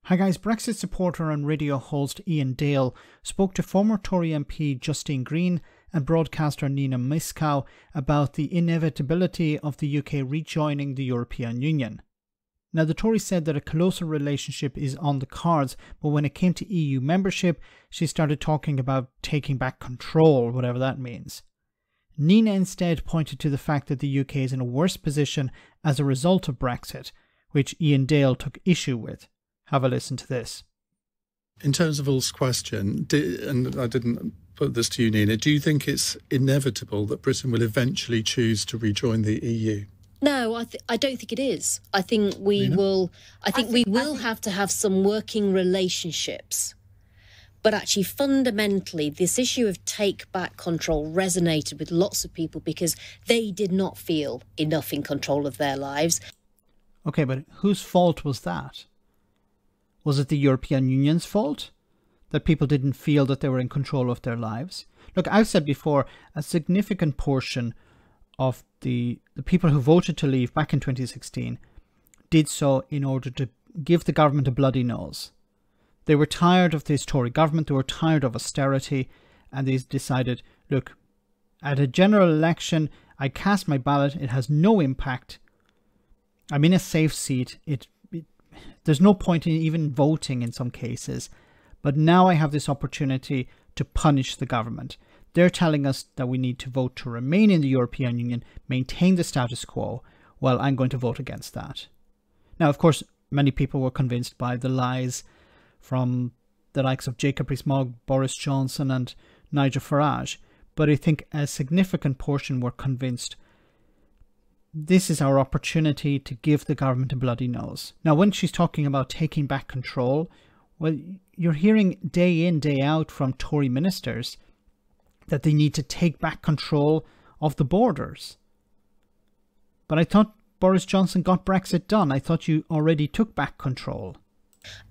Hi guys, Brexit supporter and radio host Iain Dale spoke to former Tory MP Justine Green and broadcaster Nina Myskow about the inevitability of the UK rejoining the European Union. Now, the Tory said that a closer relationship is on the cards, but when it came to EU membership, she started talking about taking back control, whatever that means. Nina instead pointed to the fact that the UK is in a worse position as a result of Brexit, which Iain Dale took issue with. Have a listen to this. In terms of Ulf's question, and I didn't put this to you, Nina, do you think it's inevitable that Britain will eventually choose to rejoin the EU? No, I don't think it is. I think we will. I think we will have to have some working relationships. But actually, fundamentally, this issue of take back control resonated with lots of people because they did not feel enough in control of their lives. Okay, but whose fault was that? Was it the European Union's fault that people didn't feel that they were in control of their lives? Look, I've said before, a significant portion of the people who voted to leave back in 2016 did so in order to give the government a bloody nose. They were tired of this Tory government, they were tired of austerity, and they decided, look, at a general election, I cast my ballot, it has no impact. I'm in a safe seat, there's no point in even voting in some cases, but now I have this opportunity to punish the government. They're telling us that we need to vote to remain in the European Union, maintain the status quo. Well, I'm going to vote against that. Now, of course, many people were convinced by the lies from the likes of Jacob Rees-Mogg, Boris Johnson and Nigel Farage, but I think a significant portion were convinced this is our opportunity to give the government a bloody nose. Now, when she's talking about taking back control, well, you're hearing day in, day out from Tory ministers that they need to take back control of the borders. But I thought Boris Johnson got Brexit done. I thought you already took back control.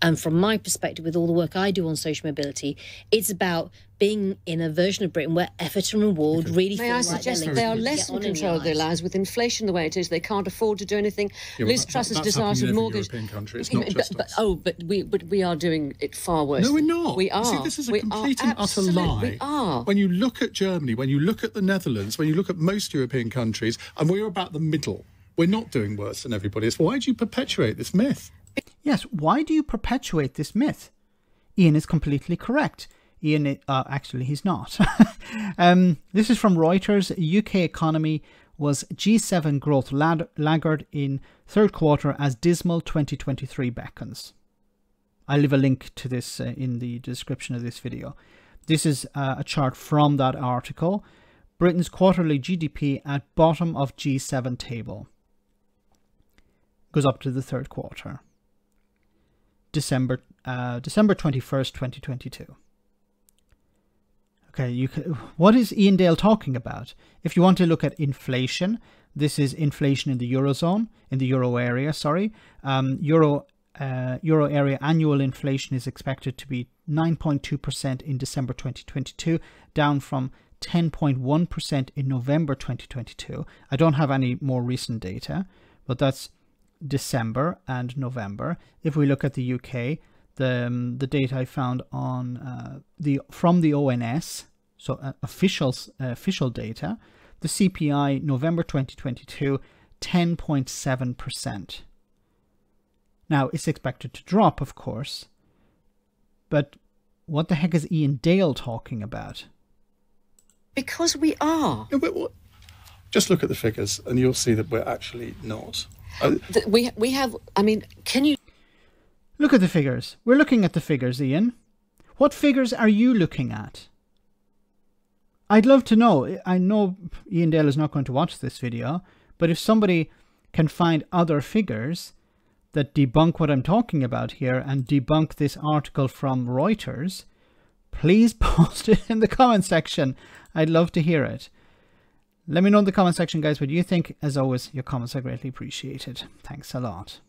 And from my perspective, with all the work I do on social mobility, it's about being in a version of Britain where effort and reward really feel like. May I suggest that they are less in control of their lives with inflation the way it is? They can't afford to do anything. Liz Truss's disaster mortgage. But we are doing it far worse. No, we're not. We are. See, this is a complete and utter lie. We are. When you look at Germany, when you look at the Netherlands, when you look at most European countries, and we're about the middle. We're not doing worse than everybody else. Why do you perpetuate this myth? Yes, why do you perpetuate this myth? Iain is completely correct. Iain, actually, he's not. This is from Reuters. UK economy was G7 growth laggard in third quarter as dismal 2023 beckons. I'll leave a link to this in the description of this video. This is a chart from that article. Britain's quarterly GDP at bottom of G7 table. Goes up to the third quarter. December 21st, 2022. Okay, what is Iain Dale talking about? If you want to look at inflation, this is inflation in the Eurozone, in the Euro area, sorry. Euro area annual inflation is expected to be 9.2% in December 2022, down from 10.1% in November 2022. I don't have any more recent data, but that's December and November. If we look at the UK, the data I found on from the ONS, so official data, the CPI November 2022, 10.7%. Now it's expected to drop, of course, but what the heck is Iain Dale talking about? Because we are. No, but just look at the figures, and you'll see that we're actually not. We have, I mean, can you... Look at the figures. We're looking at the figures, Iain. What figures are you looking at? I'd love to know. I know Iain Dale is not going to watch this video, but if somebody can find other figures that debunk what I'm talking about here and debunk this article from Reuters, please post it in the comment section. I'd love to hear it. Let me know in the comment section, guys, what you think. As always, your comments are greatly appreciated. Thanks a lot.